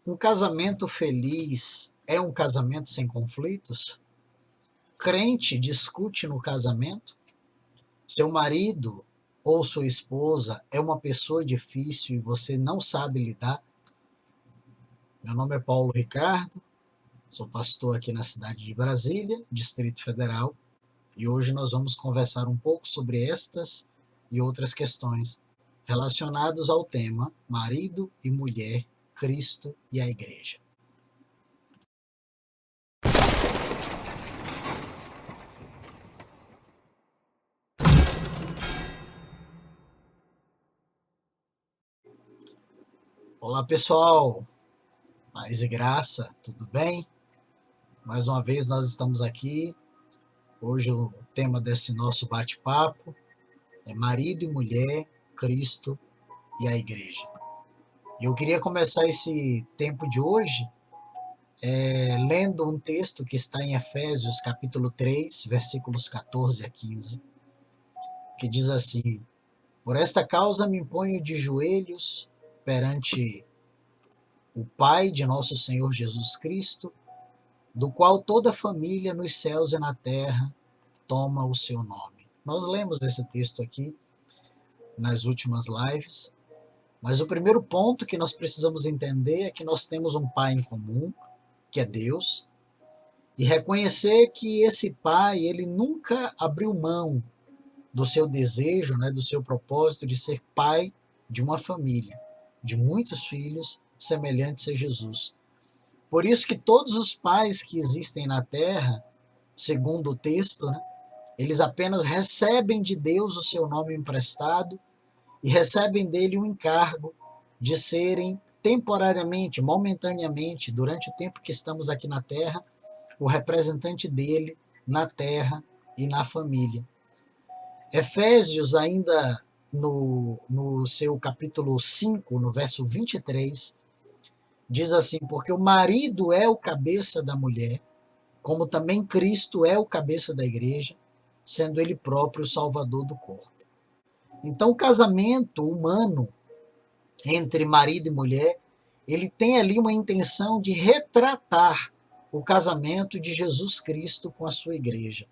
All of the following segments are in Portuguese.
Um casamento feliz é um casamento sem conflitos? Crente discute no casamento? Seu marido ou sua esposa é uma pessoa difícil e você não sabe lidar? Meu nome é Paulo Ricardo, sou pastor aqui na cidade de Brasília, Distrito Federal, e hoje nós vamos conversar um pouco sobre estas e outras questões relacionadas ao tema marido e mulher, Cristo e a Igreja. Olá pessoal, paz e graça, tudo bem? Mais uma vez nós estamos aqui. Hoje o tema desse nosso bate-papo é marido e mulher, Cristo e a Igreja. E eu queria começar esse tempo de hoje lendo um texto que está em Efésios capítulo 3, versículos 14 a 15, que diz assim: Por esta causa me imponho de joelhos perante o Pai de nosso Senhor Jesus Cristo, do qual toda a família nos céus e na terra toma o seu nome. Nós lemos esse texto aqui nas últimas lives, mas o primeiro ponto que nós precisamos entender é que nós temos um Pai em comum, que é Deus, e reconhecer que esse Pai, ele nunca abriu mão do seu desejo, do seu propósito de ser pai de uma família, de muitos filhos semelhantes a Jesus. Por isso que todos os pais que existem na terra, segundo o texto, eles apenas recebem de Deus o seu nome emprestado e recebem dele um encargo de serem temporariamente, momentaneamente, durante o tempo que estamos aqui na terra, o representante dele na terra e na família. Efésios, ainda no seu capítulo 5, no verso 23, diz assim: Porque o marido é o cabeça da mulher, como também Cristo é o cabeça da igreja, sendo ele próprio o salvador do corpo. Então, o casamento humano entre marido e mulher, ele tem ali uma intenção de retratar o casamento de Jesus Cristo com a sua igreja.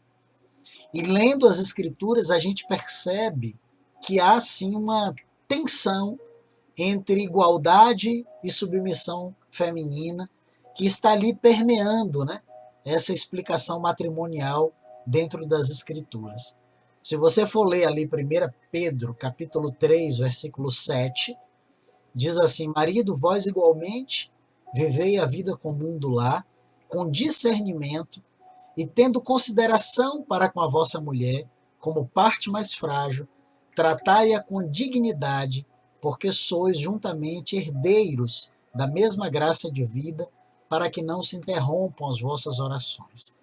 E lendo as escrituras, a gente percebe que há sim uma tensão entre igualdade e submissão feminina que está ali permeando, essa explicação matrimonial dentro das escrituras. Se você for ler ali 1 Pedro, capítulo 3, versículo 7, diz assim: Marido, vós igualmente vivei a vida comum do lar, com discernimento, e tendo consideração para com a vossa mulher, como parte mais frágil, tratai-a com dignidade, porque sois juntamente herdeiros da mesma graça de vida, para que não se interrompam as vossas orações.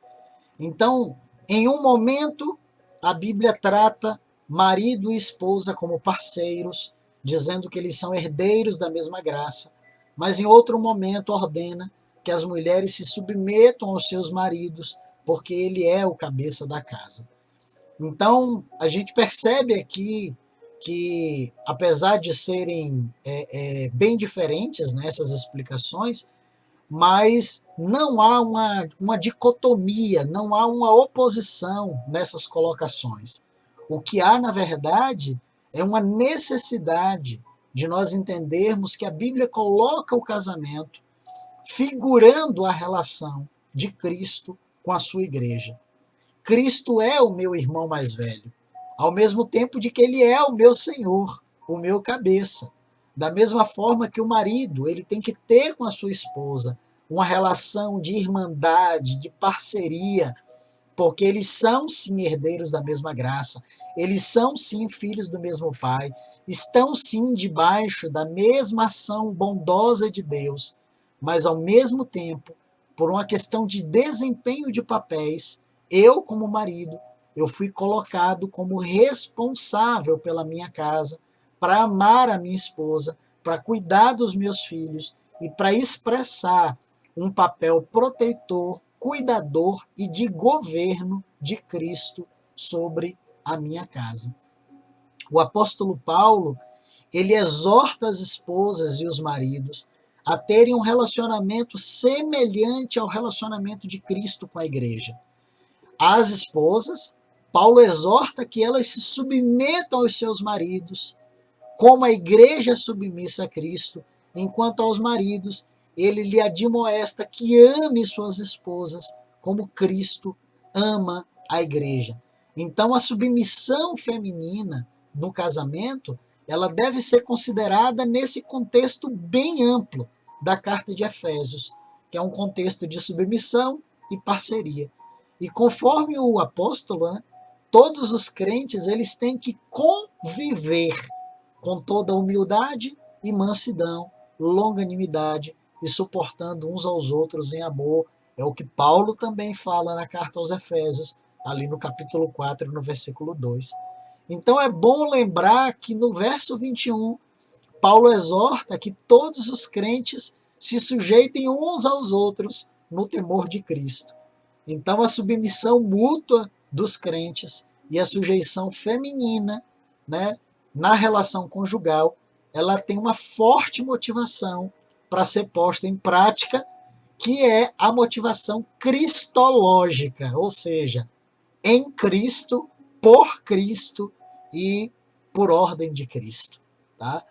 Então, em um momento, a Bíblia trata marido e esposa como parceiros, dizendo que eles são herdeiros da mesma graça, mas em outro momento ordena que as mulheres se submetam aos seus maridos, porque ele é o cabeça da casa. Então, a gente percebe aqui que, apesar de serem bem diferentes nessas explicações, mas não há uma dicotomia, não há uma oposição nessas colocações. O que há, na verdade, é uma necessidade de nós entendermos que a Bíblia coloca o casamento figurando a relação de Cristo com a sua igreja. Cristo é o meu irmão mais velho, ao mesmo tempo de que ele é o meu Senhor, o meu cabeça. Da mesma forma que o marido, ele tem que ter com a sua esposa uma relação de irmandade, de parceria, porque eles são sim herdeiros da mesma graça, eles são sim filhos do mesmo Pai, estão sim debaixo da mesma ação bondosa de Deus, mas ao mesmo tempo, por uma questão de desempenho de papéis, eu como marido, eu fui colocado como responsável pela minha casa, para amar a minha esposa, para cuidar dos meus filhos e para expressar um papel protetor, cuidador e de governo de Cristo sobre a minha casa. O apóstolo Paulo, ele exorta as esposas e os maridos a terem um relacionamento semelhante ao relacionamento de Cristo com a igreja. As esposas, Paulo exorta que elas se submetam aos seus maridos, como a igreja é submissa a Cristo, enquanto aos maridos, ele lhe admoesta que ame suas esposas, como Cristo ama a igreja. Então, a submissão feminina no casamento, ela deve ser considerada nesse contexto bem amplo da carta de Efésios, que é um contexto de submissão e parceria. E conforme o apóstolo, né, todos os crentes eles têm que conviver com toda humildade e mansidão, longanimidade e suportando uns aos outros em amor. É o que Paulo também fala na carta aos Efésios, ali no capítulo 4, no versículo 2. Então é bom lembrar que no verso 21, Paulo exorta que todos os crentes se sujeitem uns aos outros no temor de Cristo. Então a submissão mútua dos crentes e a sujeição feminina, né, na relação conjugal, ela tem uma forte motivação para ser posta em prática, que é a motivação cristológica, ou seja, em Cristo, por Cristo e por ordem de Cristo. Tá?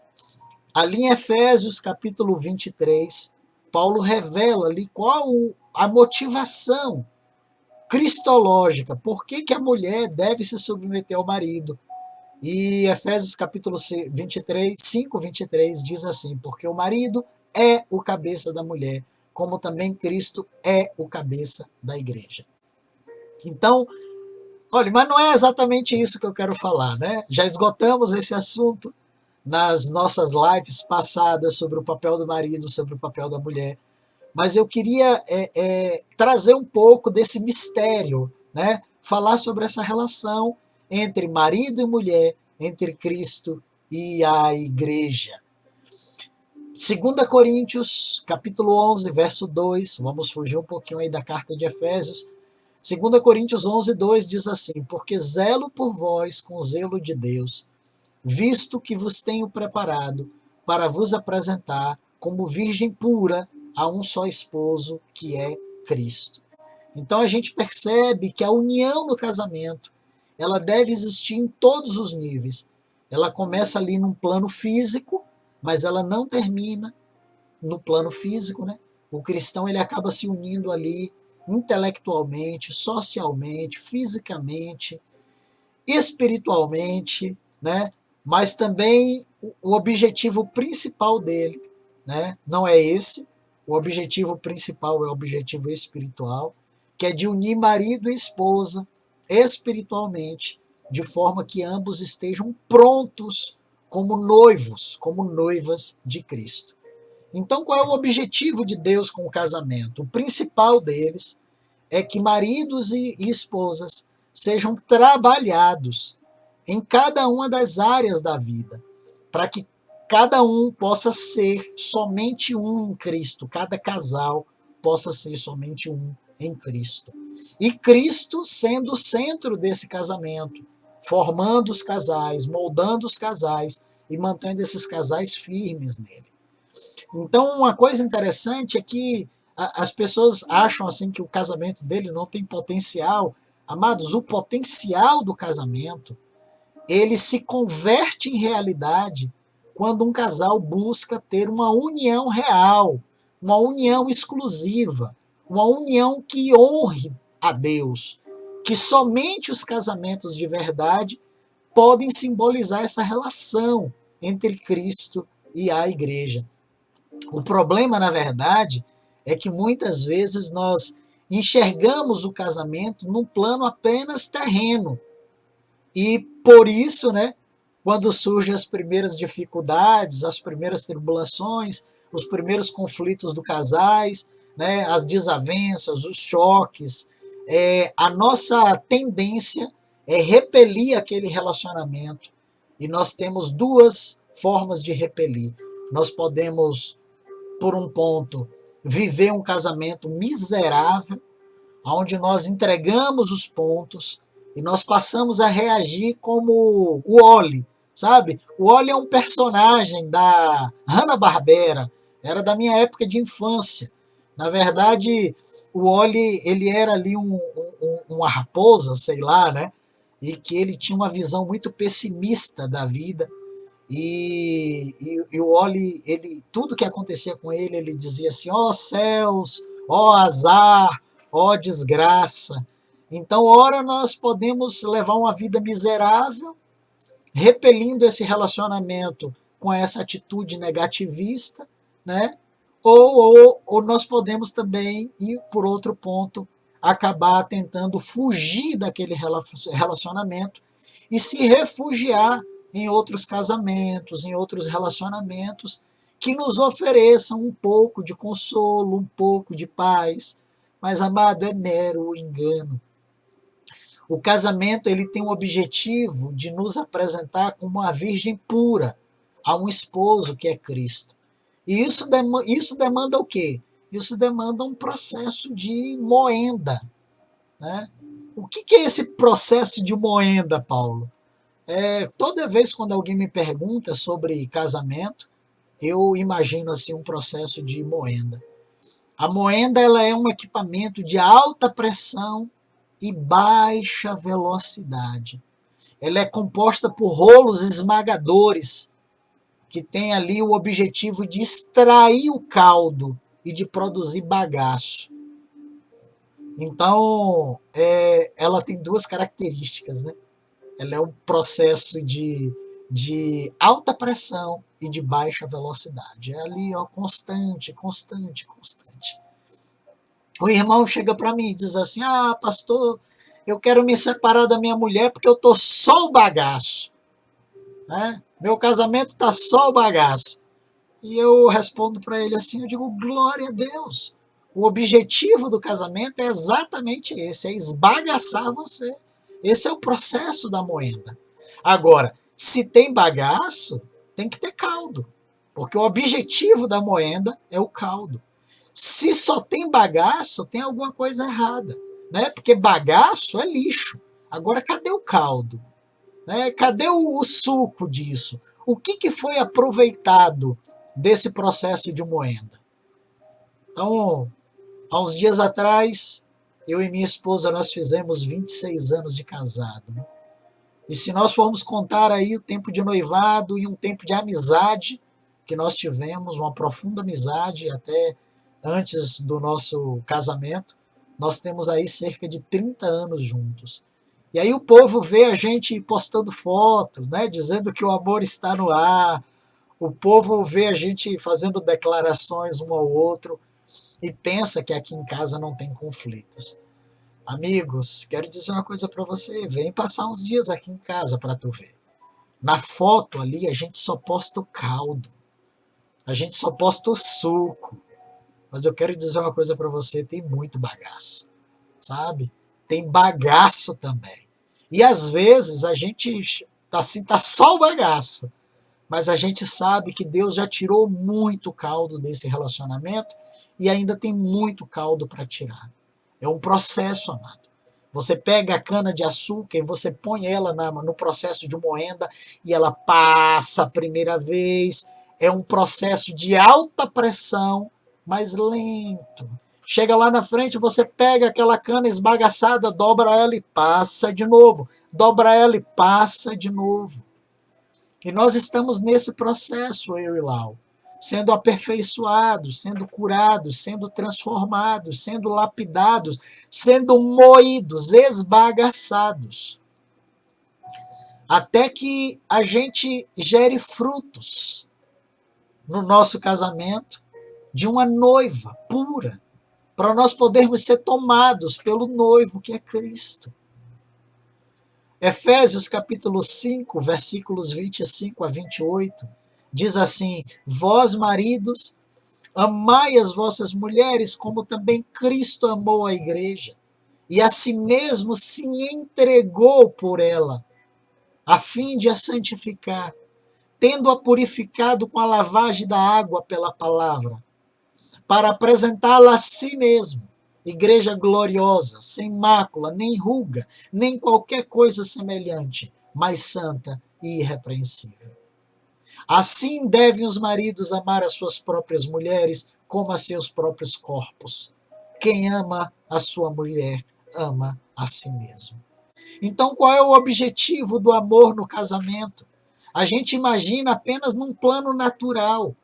Ali em Efésios capítulo 23, Paulo revela ali qual a motivação cristológica, por que a mulher deve se submeter ao marido. E Efésios capítulo 23, 5, 23 diz assim, porque o marido é o cabeça da mulher, como também Cristo é o cabeça da igreja. Então, olha, mas não é exatamente isso que eu quero falar, né? Já esgotamos esse assunto nas nossas lives passadas sobre o papel do marido, sobre o papel da mulher, mas eu queria trazer um pouco desse mistério, né? Falar sobre essa relação entre marido e mulher, entre Cristo e a igreja. 2 Coríntios, capítulo 11, verso 2, vamos fugir um pouquinho aí da carta de Efésios. 2 Coríntios 11, 2 diz assim, porque zelo por vós com zelo de Deus, visto que vos tenho preparado para vos apresentar como virgem pura a um só esposo, que é Cristo. Então a gente percebe que a união no casamento, ela deve existir em todos os níveis. Ela começa ali num plano físico, mas ela não termina no plano físico, né? O cristão ele acaba se unindo ali intelectualmente, socialmente, fisicamente, espiritualmente, né? Mas também o objetivo principal dele, né? Não é esse. O objetivo principal é o objetivo espiritual, que é de unir marido e esposa espiritualmente, de forma que ambos estejam prontos como noivos, como noivas de Cristo. Então, qual é o objetivo de Deus com o casamento? O principal deles é que maridos e esposas sejam trabalhados em cada uma das áreas da vida, para que cada um possa ser somente um em Cristo, cada casal possa ser somente um em Cristo. E Cristo sendo o centro desse casamento, formando os casais, moldando os casais e mantendo esses casais firmes nele. Então, uma coisa interessante é que as pessoas acham assim que o casamento dele não tem potencial. Amados, o potencial do casamento, ele se converte em realidade quando um casal busca ter uma união real, uma união exclusiva, uma união que honre a Deus, que somente os casamentos de verdade podem simbolizar essa relação entre Cristo e a igreja. O problema, na verdade, é que muitas vezes nós enxergamos o casamento num plano apenas terreno. E por isso, né, quando surgem as primeiras dificuldades, as primeiras tribulações, os primeiros conflitos do casais, né, as desavenças, os choques, a nossa tendência é repelir aquele relacionamento. E nós temos duas formas de repelir. Nós podemos, por um ponto, viver um casamento miserável, onde nós entregamos os pontos e nós passamos a reagir como o Wally, sabe? O Wally é um personagem da Hanna-Barbera, era da minha época de infância. Na verdade, o Oli, ele era ali uma raposa, sei lá, né? E que ele tinha uma visão muito pessimista da vida. E o Oli, ele, tudo que acontecia com ele dizia assim: ó céus, ó azar, ó desgraça. Então, ora nós podemos levar uma vida miserável, repelindo esse relacionamento com essa atitude negativista, né? Ou nós podemos também ir por outro ponto, acabar tentando fugir daquele relacionamento e se refugiar em outros casamentos, em outros relacionamentos que nos ofereçam um pouco de consolo, um pouco de paz. Mas, amado, é mero engano. O casamento ele tem o objetivo de nos apresentar como uma virgem pura a um esposo que é Cristo. E isso demanda o quê? Isso demanda um processo de moenda. Né? O que é esse processo de moenda, Paulo? Toda vez quando alguém me pergunta sobre casamento, eu imagino assim um processo de moenda. A moenda ela é um equipamento de alta pressão e baixa velocidade. Ela é composta por rolos esmagadores que tem ali o objetivo de extrair o caldo e de produzir bagaço. Então, ela tem duas características, né? Ela é um processo de alta pressão e de baixa velocidade. É ali, ó, constante, constante, constante. O irmão chega para mim e diz assim: ah, pastor, eu quero me separar da minha mulher porque eu tô só o bagaço. Né? Meu casamento está só o bagaço. E eu respondo para ele assim, eu digo, glória a Deus. O objetivo do casamento é exatamente esse, é esbagaçar você. Esse é o processo da moenda. Agora, se tem bagaço, tem que ter caldo. Porque o objetivo da moenda é o caldo. Se só tem bagaço, tem alguma coisa errada. Né? Porque bagaço é lixo. Agora, cadê o caldo? Né? Cadê o suco disso? O que foi aproveitado desse processo de moenda? Então, há uns dias atrás, eu e minha esposa, nós fizemos 26 anos de casado. Né? E se nós formos contar aí o tempo de noivado e um tempo de amizade que nós tivemos, uma profunda amizade até antes do nosso casamento, nós temos aí cerca de 30 anos juntos. E aí o povo vê a gente postando fotos, né, dizendo que o amor está no ar. O povo vê a gente fazendo declarações um ao outro e pensa que aqui em casa não tem conflitos. Amigos, quero dizer uma coisa para você. Vem passar uns dias aqui em casa para tu ver. Na foto ali a gente só posta o caldo. A gente só posta o suco. Mas eu quero dizer uma coisa para você, tem muito bagaço. Sabe? Tem bagaço também. E às vezes a gente tá assim, tá só o bagaço. Mas a gente sabe que Deus já tirou muito caldo desse relacionamento e ainda tem muito caldo para tirar. É um processo, amado. Você pega a cana de açúcar e você põe ela no processo de moenda e ela passa a primeira vez. É um processo de alta pressão, mas lento. Chega lá na frente, você pega aquela cana esbagaçada, dobra ela e passa de novo. Dobra ela e passa de novo. E nós estamos nesse processo, eu e Lau, sendo aperfeiçoados, sendo curados, sendo transformados, sendo lapidados, sendo moídos, esbagaçados, até que a gente gere frutos no nosso casamento de uma noiva pura, para nós podermos ser tomados pelo noivo que é Cristo. Efésios capítulo 5, versículos 25 a 28, diz assim: vós, maridos, amai as vossas mulheres, como também Cristo amou a igreja, e a si mesmo se entregou por ela, a fim de a santificar, tendo-a purificado com a lavagem da água pela palavra, para apresentá-la a si mesmo, igreja gloriosa, sem mácula, nem ruga, nem qualquer coisa semelhante, mas santa e irrepreensível. Assim devem os maridos amar as suas próprias mulheres como a seus próprios corpos. Quem ama a sua mulher, ama a si mesmo. Então, qual é o objetivo do amor no casamento? A gente imagina apenas num plano natural,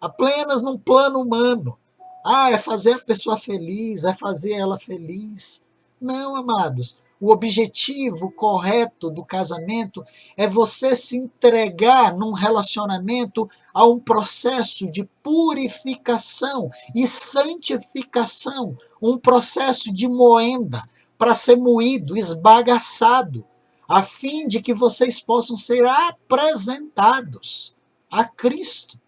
apenas num plano humano. Ah, é fazer a pessoa feliz, é fazer ela feliz. Não, amados. O objetivo correto do casamento é você se entregar num relacionamento a um processo de purificação e santificação, um processo de moenda para ser moído, esbagaçado, a fim de que vocês possam ser apresentados a Cristo.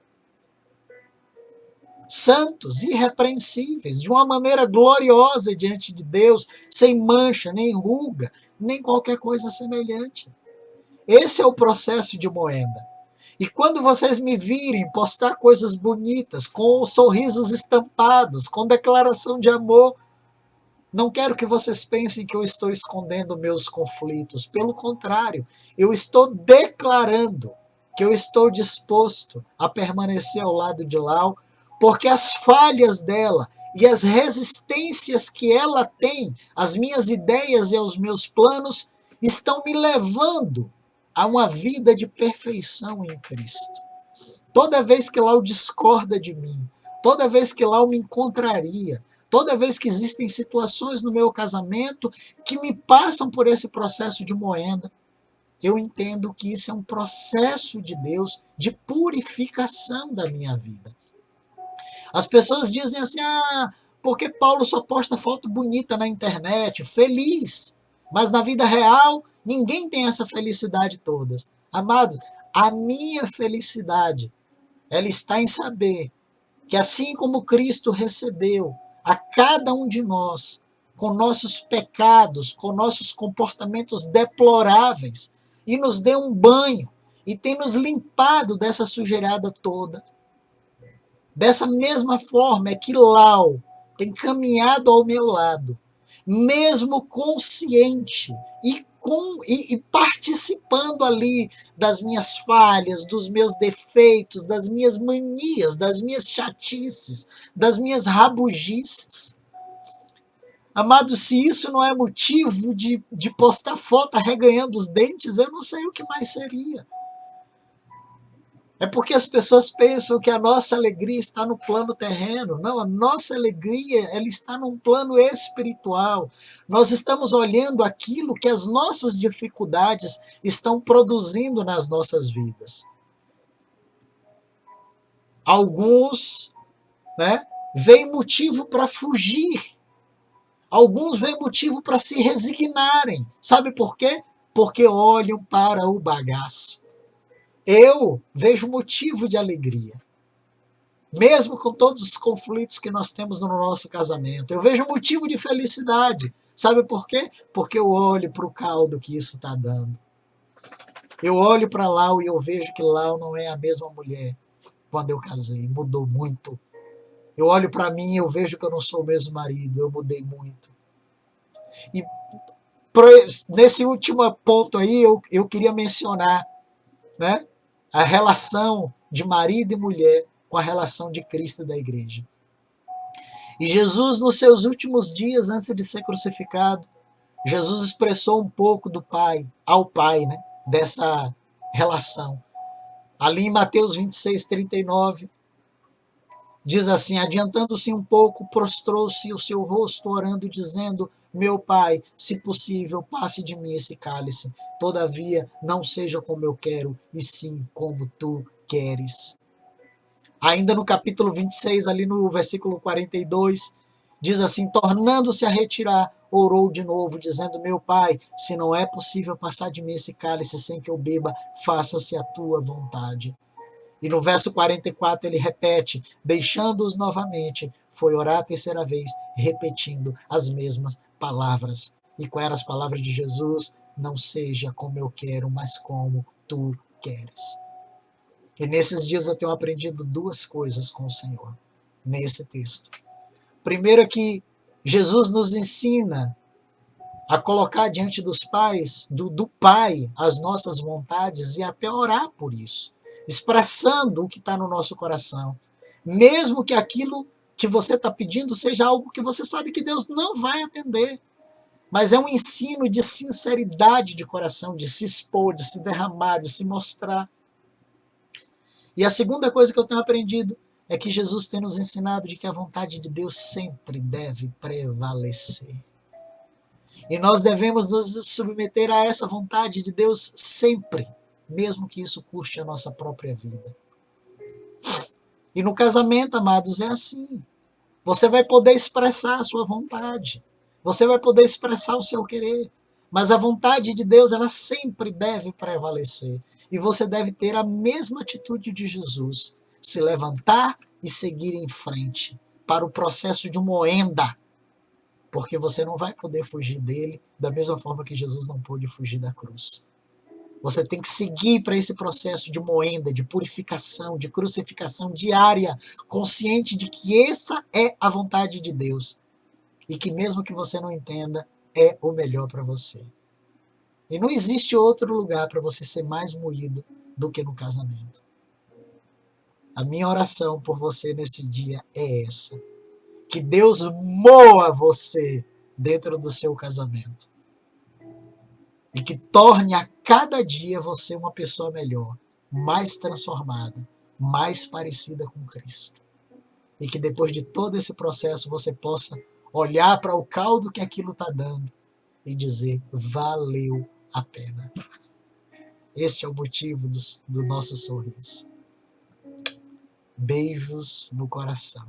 Santos, irrepreensíveis, de uma maneira gloriosa diante de Deus, sem mancha, nem ruga, nem qualquer coisa semelhante. Esse é o processo de moenda. E quando vocês me virem postar coisas bonitas, com sorrisos estampados, com declaração de amor, não quero que vocês pensem que eu estou escondendo meus conflitos. Pelo contrário, eu estou declarando que eu estou disposto a permanecer ao lado de Lau, porque as falhas dela e as resistências que ela tem às minhas ideias e aos meus planos estão me levando a uma vida de perfeição em Cristo. Toda vez que Lau discorda de mim, toda vez que Lau me contraria, toda vez que existem situações no meu casamento que me passam por esse processo de moenda, eu entendo que isso é um processo de Deus de purificação da minha vida. As pessoas dizem assim, porque Paulo só posta foto bonita na internet, feliz, mas na vida real ninguém tem essa felicidade toda. Amados, a minha felicidade, ela está em saber que assim como Cristo recebeu a cada um de nós, com nossos pecados, com nossos comportamentos deploráveis, e nos deu um banho, e tem nos limpado dessa sujeirada toda. Dessa mesma forma é que Lau tem caminhado ao meu lado, mesmo consciente e participando ali das minhas falhas, dos meus defeitos, das minhas manias, das minhas chatices, das minhas rabugices. Amado, se isso não é motivo de postar foto arreganhando os dentes, eu não sei o que mais seria. É porque as pessoas pensam que a nossa alegria está no plano terreno. Não, a nossa alegria ela está num plano espiritual. Nós estamos olhando aquilo que as nossas dificuldades estão produzindo nas nossas vidas. Alguns, veem motivo para fugir. Alguns veem motivo para se resignarem. Sabe por quê? Porque olham para o bagaço. Eu vejo motivo de alegria, mesmo com todos os conflitos que nós temos no nosso casamento. Eu vejo motivo de felicidade. Sabe por quê? Porque eu olho para o caldo que isso está dando. Eu olho para Lau e eu vejo que Lau não é a mesma mulher quando eu casei, mudou muito. Eu olho para mim e eu vejo que eu não sou o mesmo marido, eu mudei muito. E nesse último ponto aí eu queria mencionar, a relação de marido e mulher com a relação de Cristo e da igreja. E Jesus, nos seus últimos dias, antes de ser crucificado, Jesus expressou um pouco do Pai, ao Pai, dessa relação. Ali em Mateus 26, 39, diz assim, adiantando-se um pouco, prostrou-se o seu rosto, orando, dizendo, meu Pai, se possível, passe de mim esse cálice. Todavia, não seja como eu quero, e sim como tu queres. Ainda no capítulo 26, ali no versículo 42, diz assim, tornando-se a retirar, orou de novo, dizendo, meu Pai, se não é possível passar de mim esse cálice sem que eu beba, faça-se a tua vontade. E no verso 44 ele repete, deixando-os novamente, foi orar a terceira vez, repetindo as mesmas palavras. E quais eram as palavras de Jesus? Não seja como eu quero, mas como tu queres. E nesses dias eu tenho aprendido duas coisas com o Senhor, nesse texto. Primeiro é que Jesus nos ensina a colocar diante dos pais, do Pai, as nossas vontades e até orar por isso. expressando o que está no nosso coração. Mesmo que aquilo que você está pedindo seja algo que você sabe que Deus não vai atender. Mas é um ensino de sinceridade de coração, de se expor, de se derramar, de se mostrar. E a segunda coisa que eu tenho aprendido é que Jesus tem nos ensinado de que a vontade de Deus sempre deve prevalecer. E nós devemos nos submeter a essa vontade de Deus sempre, mesmo que isso custe a nossa própria vida. E no casamento, amados, é assim. Você vai poder expressar a sua vontade. Você vai poder expressar o seu querer. Mas a vontade de Deus, ela sempre deve prevalecer. E você deve ter a mesma atitude de Jesus. Se levantar e seguir em frente para o processo de moenda. Porque você não vai poder fugir dele da mesma forma que Jesus não pôde fugir da cruz. Você tem que seguir para esse processo de moenda, de purificação, de crucificação diária, consciente de que essa é a vontade de Deus. E que mesmo que você não entenda, é o melhor para você. E não existe outro lugar para você ser mais moído do que no casamento. A minha oração por você nesse dia é essa. Que Deus moa você dentro do seu casamento. E que torne a cada dia você uma pessoa melhor, mais transformada, mais parecida com Cristo. E que depois de todo esse processo você possa olhar para o caldo que aquilo está dando e dizer, valeu a pena. Este é o motivo do nosso sorriso. Beijos no coração.